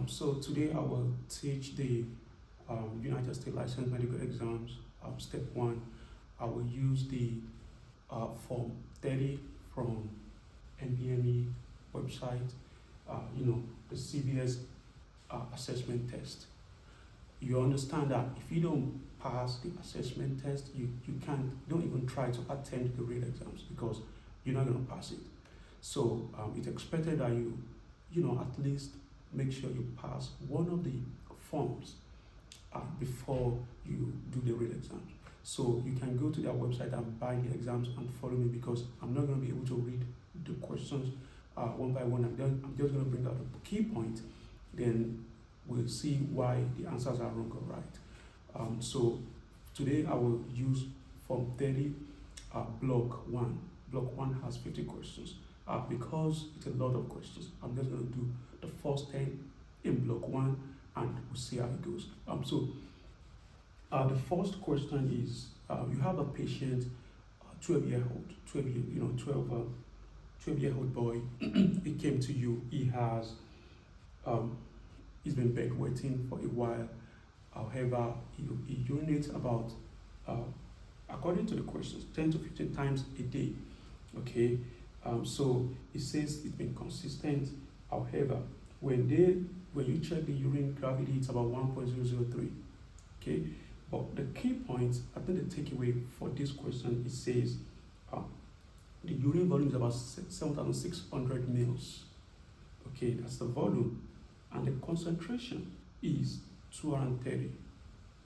So today I will teach the United States License Medical Exams. Step 1, I will use the Form 30 from NBME website, the CBS assessment test. You understand that if you don't pass the assessment test, you don't even try to attend the real exams because you're not going to pass it. So it's expected that you at least make sure you pass one of the forms before you do the real exams. So you can go to their website and buy the exams and follow me because I'm not going to be able to read the questions one by one. I'm just going to bring out the key point, then we'll see why the answers are wrong or right. So today I will use Form 30, Block 1. Block 1 has 50 questions. Because it's a lot of questions, I'm just going to do the first 10 in Block 1 and we'll see how it goes. The first question is, you have a patient, 12-year-old, 12-year-old boy. He came to you. He's been bedwetting for a while. However, he urinates about, according to the questions, 10 to 15 times a day. Okay, so it says it's been consistent. However, when you check the urine gravity, it's about 1.003. Okay, but the key points, I think the takeaway for this question, it says the urine volume is about 7,600 mils. Okay, that's the volume, and the concentration is 230.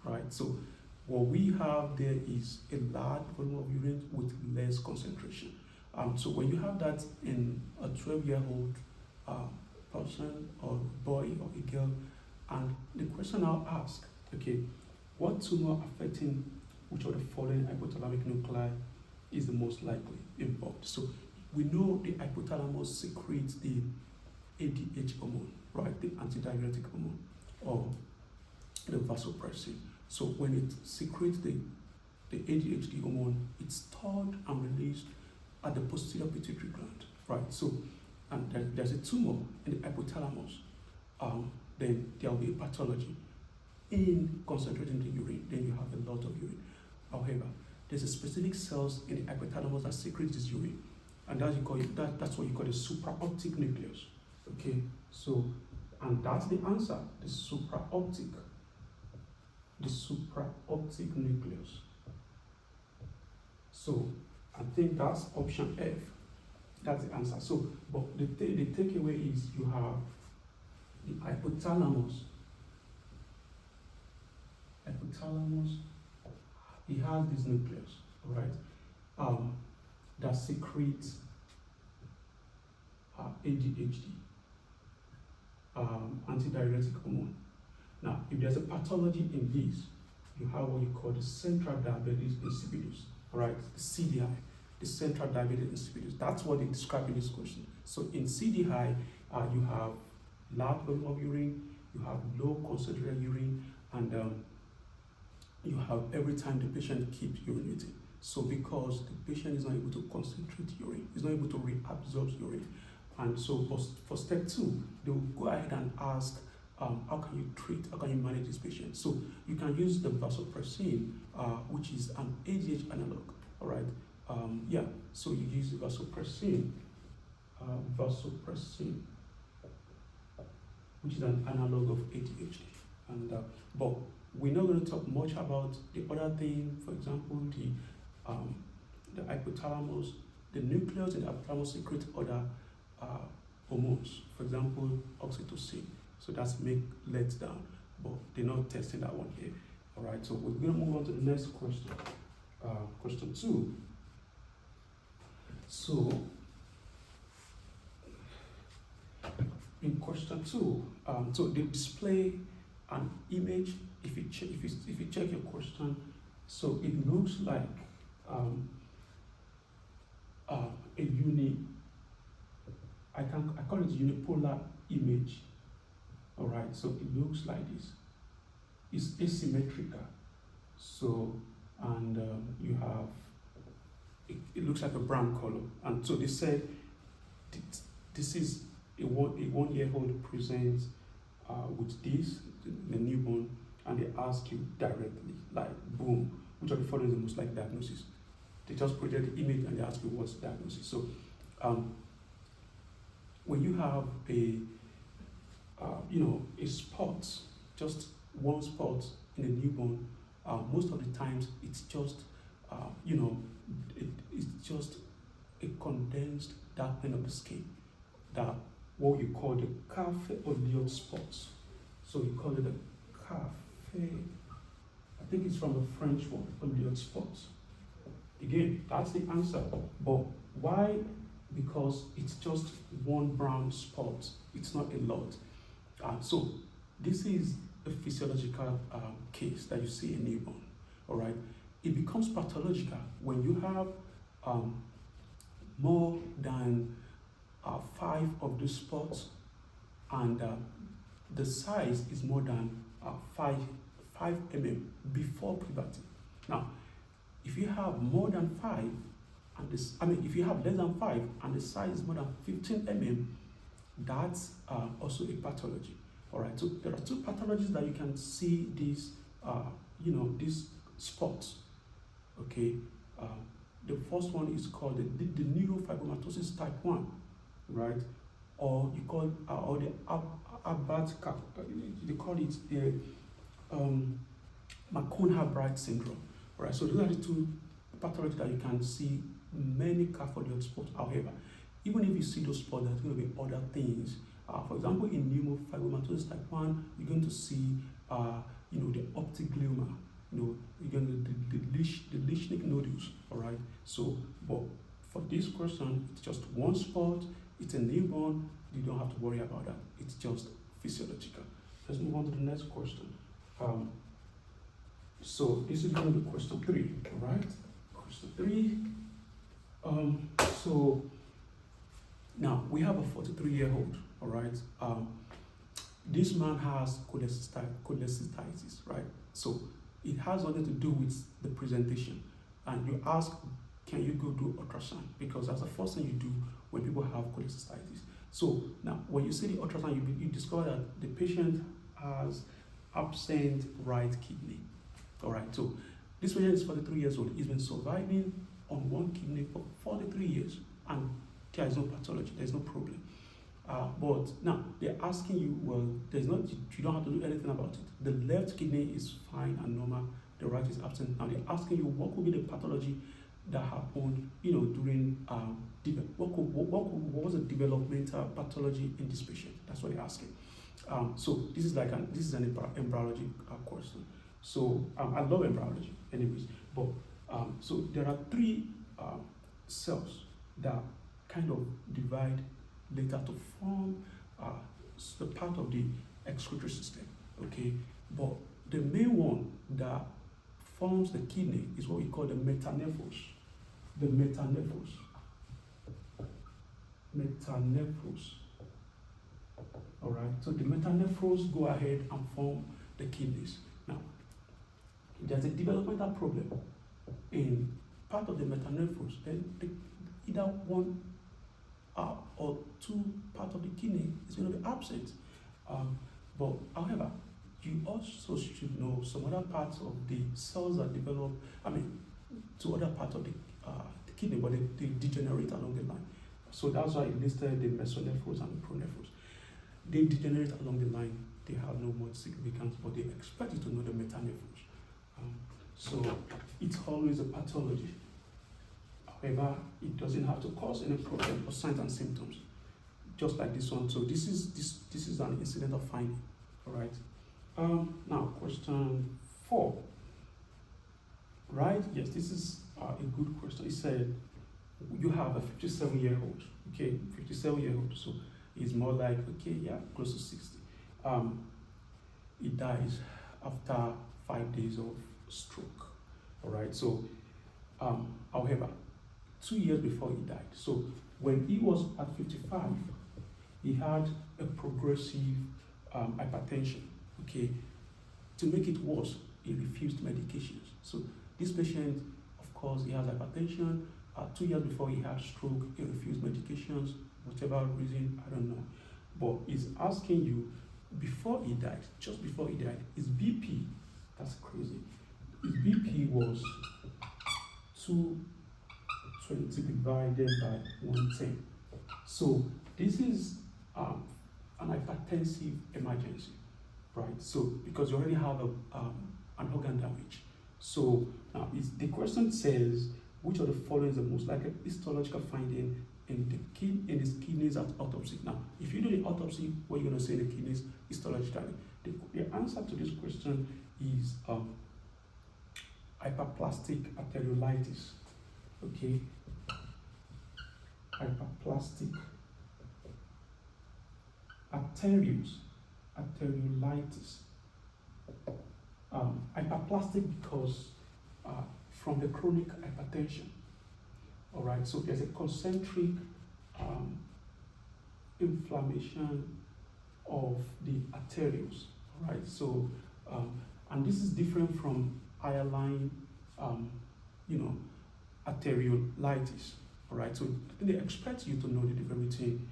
Right, so what we have there is a large volume of urine with less concentration. So when you have that in a 12-year-old person or boy or a girl, and the question I'll ask, okay, what tumor affecting which of the following hypothalamic nuclei is the most likely involved? So we know the hypothalamus secretes the ADH hormone, right, the antidiuretic hormone, or the vasopressin. So when it secretes the ADHD hormone, it's stored and released at the posterior pituitary gland, right? So, and there's a tumor in the hypothalamus, then there will be a pathology in concentrating the urine. Then you have a lot of urine. However, there's a specific cells in the hypothalamus that secrete this urine, and that's what you call the supraoptic nucleus. Okay, so and that's the answer, the supraoptic nucleus. So I think that's option F. That's the answer. So, but the takeaway is you have the hypothalamus. It has this nucleus, right? That secretes ADHD, antidiuretic hormone. Now, if there's a pathology in this, you have what you call the central diabetes insipidus, right? The CDI, the central diabetes insipidus. That's what they describe in this question. So in CDI, you have large volume of urine, you have low concentrated urine, and you have every time the patient keeps urinating. So because the patient is not able to concentrate urine, is not able to reabsorb urine. And so for step 2, they will go ahead and ask, how can you treat, how can you manage this patient? So you can use the vasopressin, which is an ADH analog, all right? So you use the vasopressin, which is an analog of ADHD. And but we're not going to talk much about the other thing. For example, the hypothalamus, the nucleus in the hypothalamus secretes other hormones. For example, oxytocin. So that's let down, but they're not testing that one here. All right. So we're going to move on to the next question. Question 2. So in question 2, so they display an image. If you check your question, so it looks like a I call it unipolar image. All right, so it looks like this. It's asymmetrical. So, and you have, it looks like a brown color. And so they said this is a one-year-old presents with this, the newborn, and they ask you directly, like boom, which of the following is the most likely diagnosis? They just project the image and they ask you what's the diagnosis. So when you have a a spot, just one spot in a newborn, most of the times it's just it's just a condensed darkening of the skin, that what you call the cafe oleate spots. So you call it a cafe. I think it's from the French word, oleate spots. Again, that's the answer. But why? Because it's just one brown spot. It's not a lot. So this is a physiological case that you see in newborn. All right. It becomes pathological when you have more than 5 of these spots, and the size is more than 5 mm before puberty. Now, if you have more than 5, and if you have less than 5 and the size is more than 15 mm, that's also a pathology. All right. So there are 2 pathologies that you can see these, these spots. Okay. The first one is called the neurofibromatosis type 1, right? Or you call or the they call it the McCone-Habride syndrome, right? So those are the 2 pathologies that you can see many cafe-oleate spots. However, even if you see those spots, there's going to be other things. For example, in neurofibromatosis type 1, you're going to see the optic glioma. You're going to the Lischnick nodules. All right. So, but for this question, it's just one spot. It's a newborn. You don't have to worry about that. It's just physiological. Let's move on to the next question. So this is going to be question 3. All right. Question 3. So now we have a 43-year-old. All right. This man has cholecystitis, right? So it has nothing to do with the presentation. And you ask, can you go do ultrasound? Because that's the first thing you do when people have cholecystitis. So now, when you see the ultrasound, you discover that the patient has absent right kidney. All right. So this patient is 43 years old. He's been surviving on one kidney for 43 years, and there is no pathology. There's no problem. But now they're asking you, well, you don't have to do anything about it. The left kidney is fine and normal. The right is absent. Now they're asking you, what could be the pathology that happened, during what was the developmental pathology in this patient? That's what they're asking. So this is an embryology question. So I love embryology, anyways. But so there are 3 cells that kind of divide later to form the part of the excretory system. Okay, but the main one that forms the kidney is what we call the metanephros. The metanephros. All right. So the metanephros go ahead and form the kidneys. Now, there's a developmental problem in part of the metanephros. Then either one or 2 parts of the kidney is going to be absent. But however, you also should know some other parts of the cells that develop, to other parts of the kidney, but they degenerate along the line. So that's why I listed the mesonephros and the pronephros. They degenerate along the line. They have no much significance, but they expect you to know the metanephros. So it's always a pathology. However, it doesn't have to cause any problem or signs and symptoms, just like this one. So this is an incidental finding. All right. Now question 4. Right? Yes, this is a good question. It said you have a 57-year-old. Okay, 57-year-old. So he's more like close to 60. He dies after 5 days of stroke. All right. So, however, 2 years before he died. So when he was at 55, he had a progressive hypertension. Okay, to make it worse, he refused medications. So this patient, of course, he has hypertension. 2 years before he had stroke, he refused medications, whatever reason, I don't know. But he's asking you, before he died, just before he died, his BP, that's crazy, his BP was 220 divided by 110. So this is an hypertensive emergency, right? So because you already have an organ damage. So now the question says, which of the following is the most likely histological finding in his kidneys at autopsy? Now, if you do the autopsy, what you're going to say in the kidneys histologically? The answer to this question is hyperplastic arteriolytis. Okay, hyperplastic arteriolytis. Hyperplastic because from the chronic hypertension. All right, so there's a concentric inflammation of the arterioles. All right, so and this is different from hyaline, arteriolitis. All right, so I think they expect you to know the difference between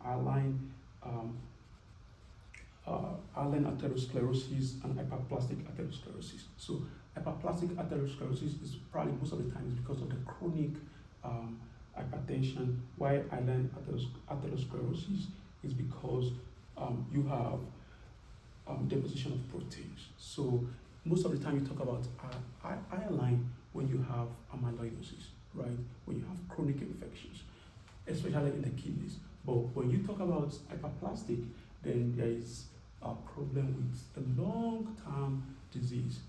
hyaline atherosclerosis and hyperplastic atherosclerosis. So hyperplastic atherosclerosis is probably most of the time is because of the chronic hypertension, while hyaline atherosclerosis is because you have deposition of proteins. So most of the time you talk about hyaline when you have amyloidosis, right? When you have chronic infections, especially in the kidneys. But when you talk about hyperplastic, then there is a problem with a long-term disease,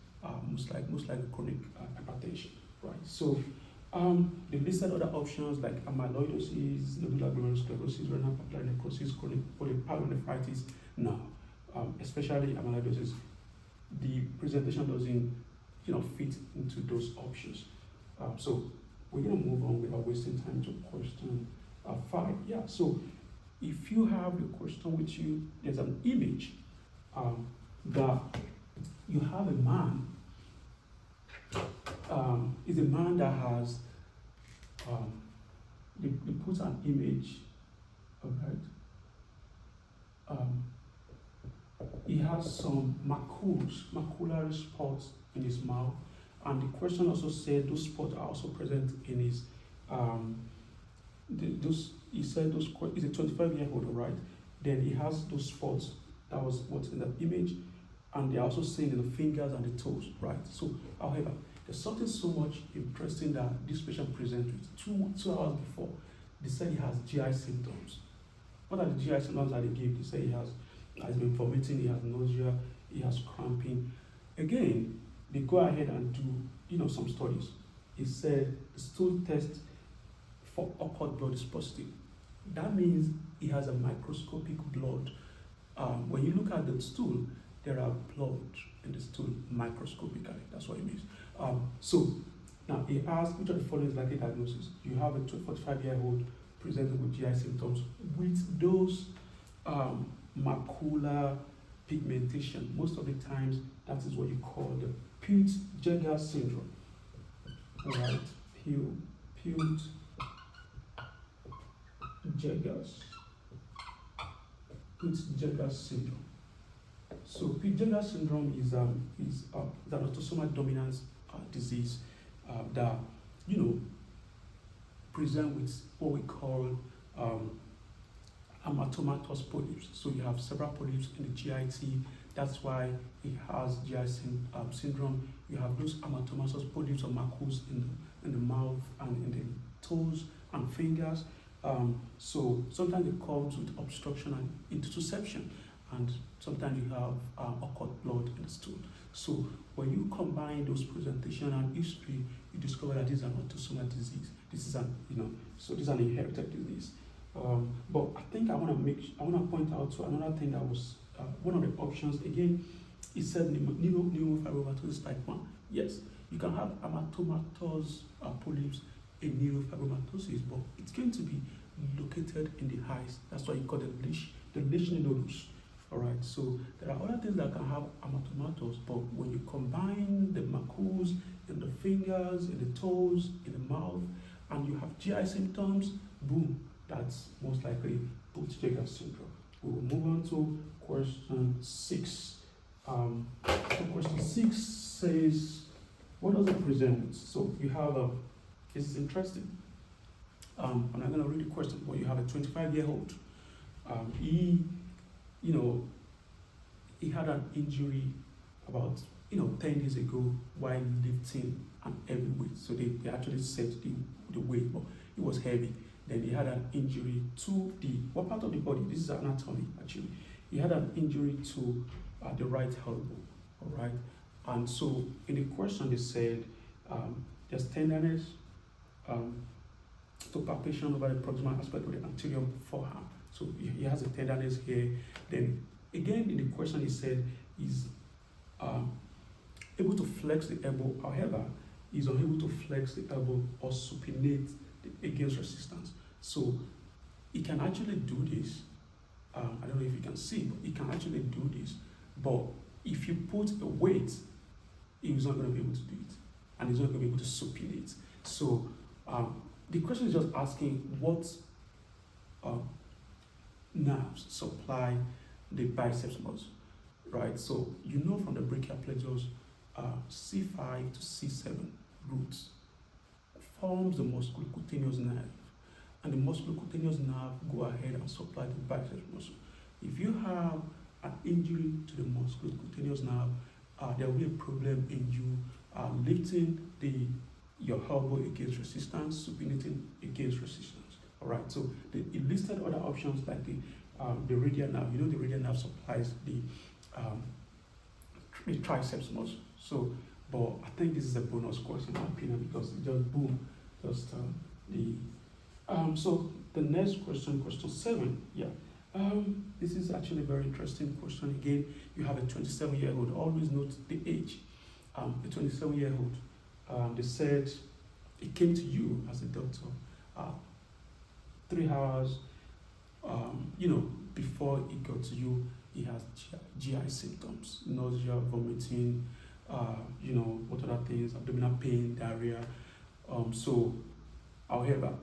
most like chronic hypertension, right? So they listed other options like amyloidosis, nodular glomerulosclerosis, renal papillary necrosis, chronic polyneuropathitis. Now, especially amyloidosis, the presentation doesn't fit into those options. So we're going to move on without wasting time to question 5. Yeah, so if you have the question with you, there's an image that you have a man, is a man that has, they put an image, all right, he has some macular spots in his mouth, and the question also said those spots are also present in his, he said those, he's a 25-year-old, right? Then he has those spots, that was what's in the image, and they're also seen in the fingers and the toes, right? So, however, there's something so much interesting that this patient presented with 2 hours before. They said he has GI symptoms. What are the GI symptoms that they give? They say he has been vomiting, he has nausea, he has cramping. Again, they go ahead and do some studies. He said the stool test for occult blood is positive. That means he has a microscopic blood. When you look at the stool, there are blood in the stool microscopically. That's what it means. So now he asked, which of the following is likely diagnosis? You have a 45-year-old presenting with GI symptoms with those macular pigmentation. Most of the times, that is what you call the Peutz-Jeghers syndrome. All right, Peutz-Jeghers syndrome. So Peutz-Jeghers syndrome is an autosomal dominant disease that present with what we call amatomatous polyps. So you have several polyps in the GIT. That's why he has GI syndrome. You have those amatomatous polyps or macules in the mouth and in the toes and fingers. So sometimes it comes with obstruction and intussusception, and sometimes you have occult blood in the stool. So when you combine those presentation and history, you discover that this is an autosomal disease. This is so this is an inherited disease. But I think I want to point out to another thing that was one of the options. Again, it said neurofibromatosis type 1. Yes, you can have amatomatous polyps in neurofibromatosis, but it's going to be located in the eyes. That's why you call it the lesion nodules. All right, so there are other things that can have amatomatous, but when you combine the macules in the fingers, in the toes, in the mouth, and you have GI symptoms, boom, that's most likely Peutz-Jeghers syndrome. We will move on to question 6. So question 6 says, what does it present? So you have this is interesting. I'm not going to read the question, but you have a 25-year-old. He had an injury about 10 days ago while lifting an heavy weight. So they actually set the weight, but it was heavy. Then he had an injury to what part of the body? This is anatomy actually. He had an injury to the right elbow. All right. And so in the question they said there's tenderness to palpation over the proximal aspect of the anterior forearm. So he has a tenderness here. Then again in the question he said he's able to flex the elbow. However, he's unable to flex the elbow or supinate against resistance. So he can actually do this. I don't know if you can see, but he can actually do this. But if you put a weight, he's not going to be able to do it, and he's not going to be able to supinate. So the question is just asking what nerves supply the biceps muscle, right? So from the brachial plexus, C5 to C7 roots forms the musculocutaneous nerve, and the musculocutaneous nerve go ahead and supply the biceps muscle. If you have an injury to the musculocutaneous nerve, there will be a problem in you lifting your elbow against resistance, supinating against resistance. All right. So it listed other options like the radial nerve. The radial nerve supplies the triceps muscle. So, but I think this is a bonus question in my opinion because it just boom, so the next question, question 7. Yeah. This is actually a very interesting question. Again, you have a 27-year-old. Always note the age. The 27-year-old. They said he came to you as a doctor 3 hours. Before he got to you, he has GI symptoms: nausea, vomiting. What other things? Abdominal pain, diarrhea. However,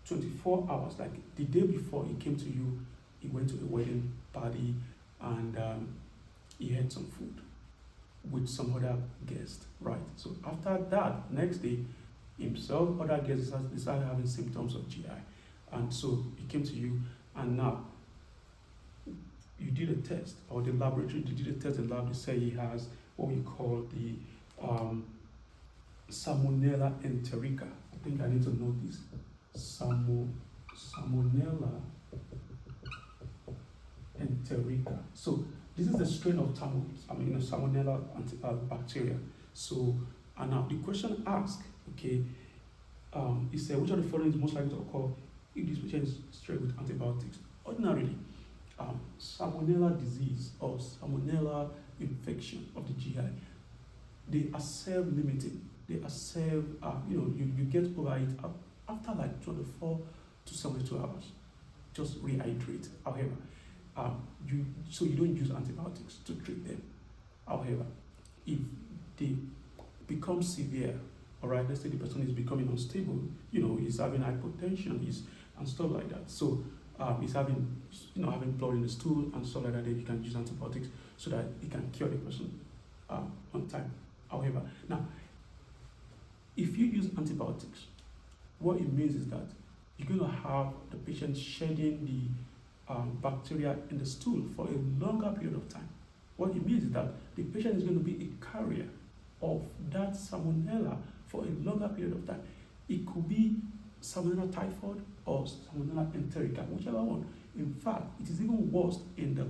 24 hours, like the day before he came to you, he went to a wedding party and he had some food with some other guests, right? So after that, next day, himself, other guests started having symptoms of GI. And so he came to you, and now you did a test, or the laboratory, you did a test in the lab, they say he has what we call the Salmonella enterica. I think I need to know this. Salmonella enterica. So this is the strain of Salmonella bacteria. So, and now the question asked, okay, he said, which of the following is most likely to occur if this patient is treated with antibiotics? Ordinarily, Salmonella disease or Salmonella infection of the GI, they are self-limiting. They are you get over it after like 24 to 72 hours. Just rehydrate. However, you don't use antibiotics to treat them. However, if they become severe, all right, let's say the person is becoming unstable, he's having hypotension, and stuff like that. So he's having blood in the stool and stuff like that. Then you can use antibiotics so that it can cure the person on time. However, now if you use antibiotics, what it means is that you're going to have the patient shedding the bacteria in the stool for a longer period of time. What it means is that the patient is going to be a carrier of that Salmonella for a longer period of time. It could be Salmonella typhoid or Salmonella enterica, whichever one. In fact, it is even worse in the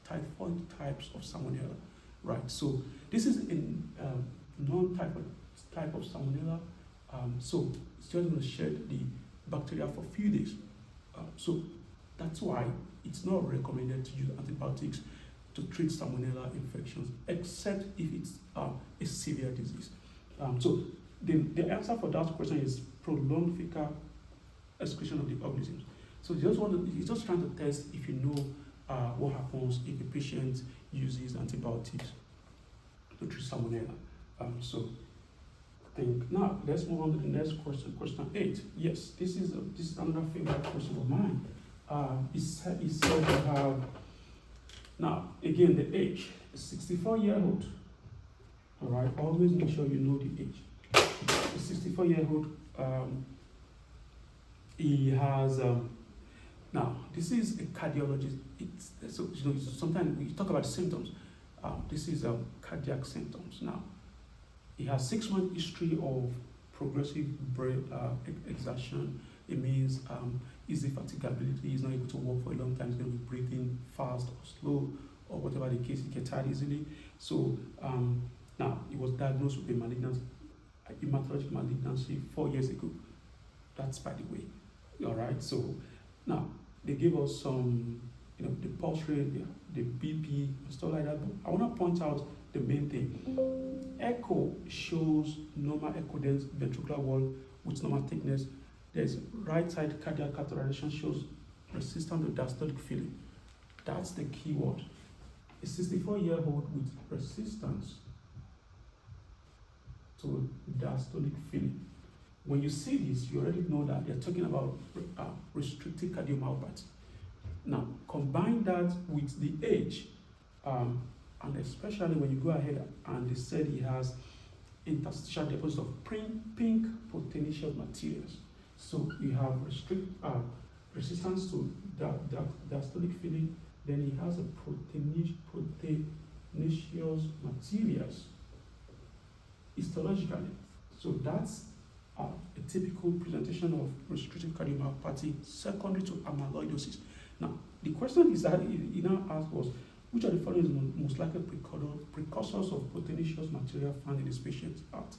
typhoid types of Salmonella, right? So this is in non-typhoid type of Salmonella. So it's just going to shed the bacteria for a few days. So that's why it's not recommended to use antibiotics to treat Salmonella infections, except if it's a severe disease. So the answer for that question is prolonged fecal excretion of the organisms. So he's just trying to test if you know what happens if a patient uses antibiotics to treat Salmonella. So I think now let's move on to the next question, question 8. Yes, this is another favorite question of mine. He said you have Now, again, the age is 64-year-old. All right, always make sure you know the age. The 64-year-old, he has, now, this is a cardiologist. So, sometimes we talk about symptoms. This is cardiac symptoms. Now, he has 6 month history of progressive brain exertion. It means easy fatigability. He's not able to walk for a long time. He's going to be breathing fast or slow or whatever the case. He gets tired easily. So now he was diagnosed with a malignancy, hematologic malignancy 4 years ago. That's by the way. All right. So now they gave us some, the pulse rate, the BP, stuff like that. But I want to point out the main thing. Echo shows normal echo dense ventricular wall with normal thickness. There's right side cardiac catheterization shows resistant to diastolic filling. That's the key word. A 64-year-old with resistance to diastolic filling. When you see this, you already know that they're talking about restricted cardiomyopathy. Now, combine that with the age, and especially when you go ahead and they said he has interstitial deposits of pink proteinaceous materials. So you have resistance to diastolic filling, then he has a proteinaceous materials histologically. So that's a typical presentation of restrictive cardiomyopathy secondary to amyloidosis. Now, the question is that he now asked was, which of the following is most likely precursors of proteinaceous material found in this patient's heart?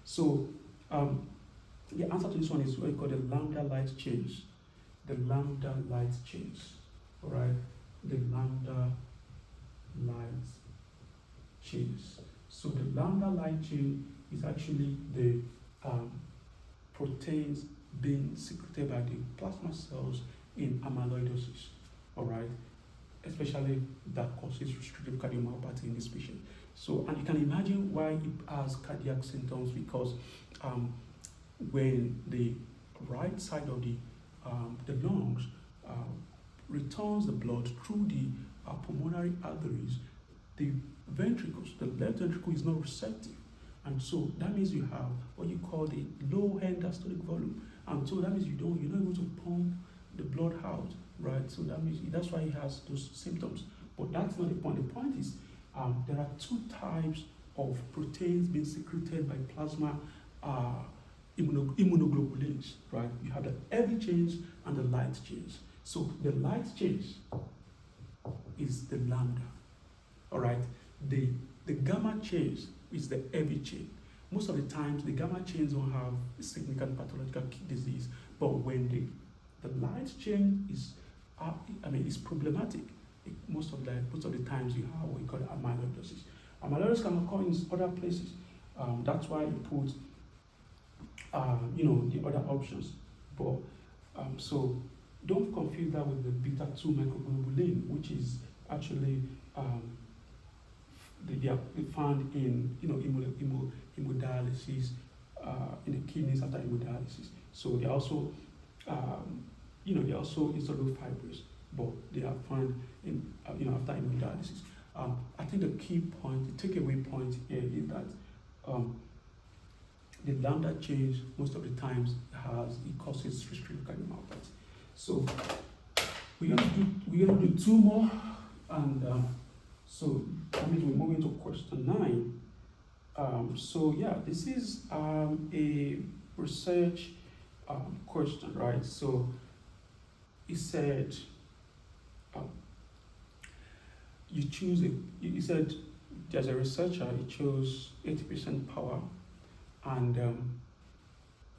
So the answer to this one is what you call the lambda light chains. The lambda light chains. All right? The lambda light chains. So the lambda light chain is actually the proteins being secreted by the plasma cells in amyloidosis. All right? Especially that causes restrictive cardiomyopathy in this patient. So, and you can imagine why it has cardiac symptoms, because when the right side of the lungs returns the blood through the pulmonary arteries, the ventricles, the left ventricle is not receptive. And so that means you have what you call the low end diastolic volume. And so that means you're not able to pump the blood out, right? So that means that's why he has those symptoms. But that's not the point. The point is there are two types of proteins being secreted by plasma immunoglobulins, right? You have the heavy chains and the light chains. So the light chains is the lambda, all right? The gamma chains is the heavy chain. Most of the times, the gamma chains don't have a significant pathological disease, but when the light chain is, is problematic, most of the times you have what you call amyloidosis. Amyloidosis can occur in other places. That's why you put, the other options. But so don't confuse that with the beta 2 microglobulin, which is actually they are found in hemodialysis, in the kidneys after hemodialysis. So they also they're also insoluble fibrous, but they are found in after hemodialysis. I think the key point, the takeaway point here is that the lambda change most of the times it causes restrictive cardiomyopathy. So we're gonna do two more, and so that means we're moving to question 9. So yeah, this is a research question, right? So he said he said there's a researcher, he chose 80% power, and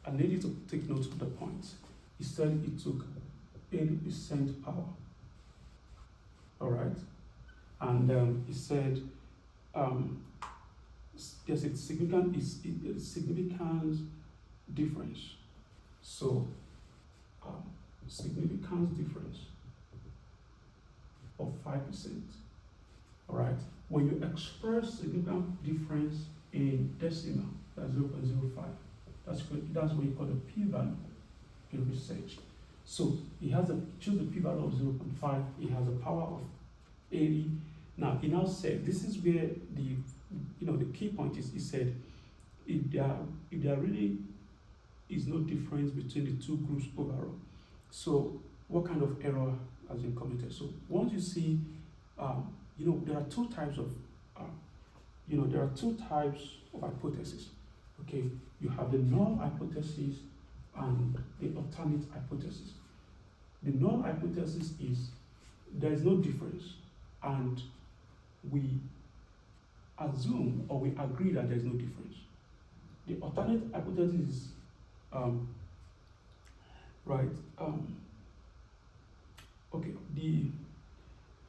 I need you to take note of the points. He said it took 80% power, all right? And he said there's a significant difference. So significance difference of 5%. All right. When you express significant difference in decimal, that's 0.05. That's what you call the p-value in research. So he has choose the p-value of 0.5. He has a power of 80. Now he now said this is where the key point is. He said if there really is no difference between the two groups overall, so what kind of error has been committed? So once you see, there are two types of hypotheses. Okay, you have the null hypothesis and the alternate hypothesis. The null hypothesis is there is no difference, and we assume or we agree that there is no difference. The alternate hypothesis is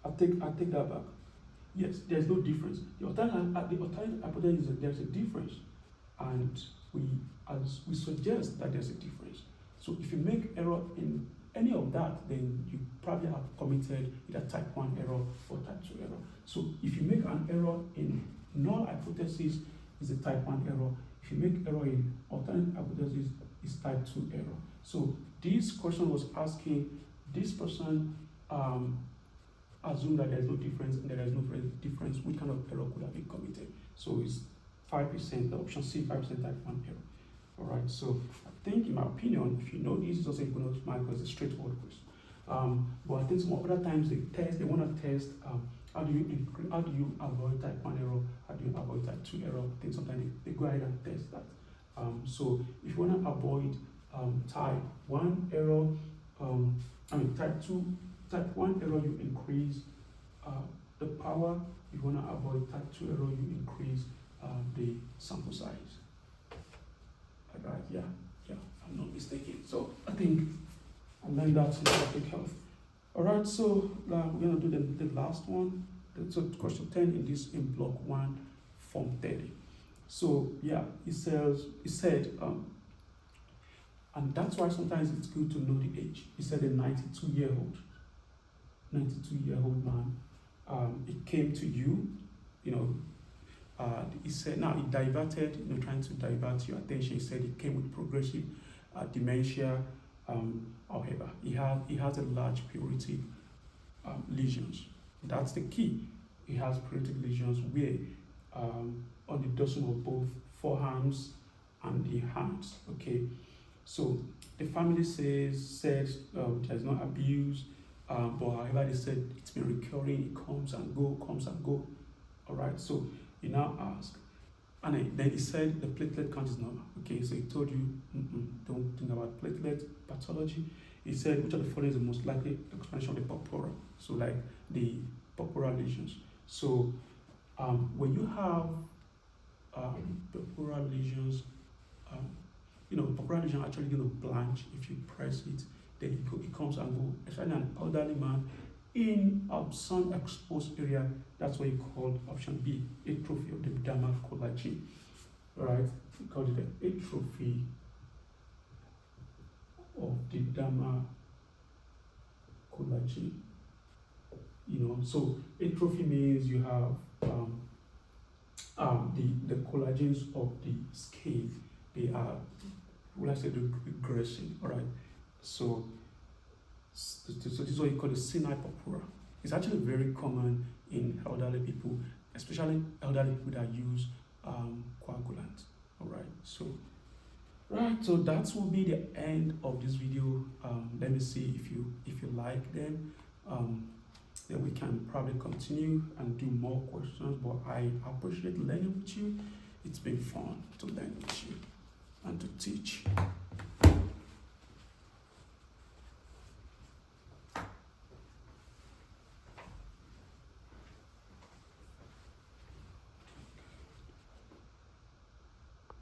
I take that back. Yes, there's no difference. The alternate hypothesis is that there's a difference, and we suggest that there's a difference. So if you make error in any of that, then you probably have committed either type 1 error or type 2 error. So if you make an error in null hypothesis, it's a type 1 error. If you make error in alternate hypothesis, it's type 2 error. So this question was asking this person assume that there's no difference and there is no difference, which kind of error could have been committed? So it's 5%, the option C, 5% type 1 error. All right, so I think, in my opinion, if you know this, it's also a bonus mark because it's a straightforward question. But I think some other times they want to test how do you avoid type 1 error, how do you avoid type 2 error. I think sometimes they go ahead and test that. So if you want to avoid type 1 error, type 1 error, you increase the power. If you want to avoid type 2 error, you increase the sample size. Right, yeah, I'm not mistaken. So I think I learned that in public health. All right, so we're going to do the last one. So question 10 in block 1, form 30. So yeah, it said, and that's why sometimes it's good to know the age. He said a 92-year-old man, it came to you, he said, now he diverted, trying to divert your attention. He said it came with progressive dementia. However, he has a large purity lesions. That's the key. He has puritic lesions where on the dorsum of both forearms and the hands. Okay, so the family says there's no abuse, but however they said it's been recurring. It comes and go. All right, so he now asked, and then he said the platelet count is normal. Okay, so he told you don't think about platelet pathology. He said which of the following is the most likely expansion of the purpura, so like the purpura lesions. So when you have purpura lesions, purpura lesion actually going to blanch if you press it. Then it comes and goes. Especially an elderly man in sun exposed area, that's what you call option B, atrophy of the dermal collagen. Right? We call it the atrophy of the dermal collagen. So atrophy means you have the collagens of the skin, they are, let's say, regressing. All right. So this is what you call the senile purpura. It's actually very common in elderly people, especially elderly people that use coagulants. All right. So that will be the end of this video. Let me see if you like them. Then we can probably continue and do more questions. But I appreciate learning with you. It's been fun to learn with you and to teach.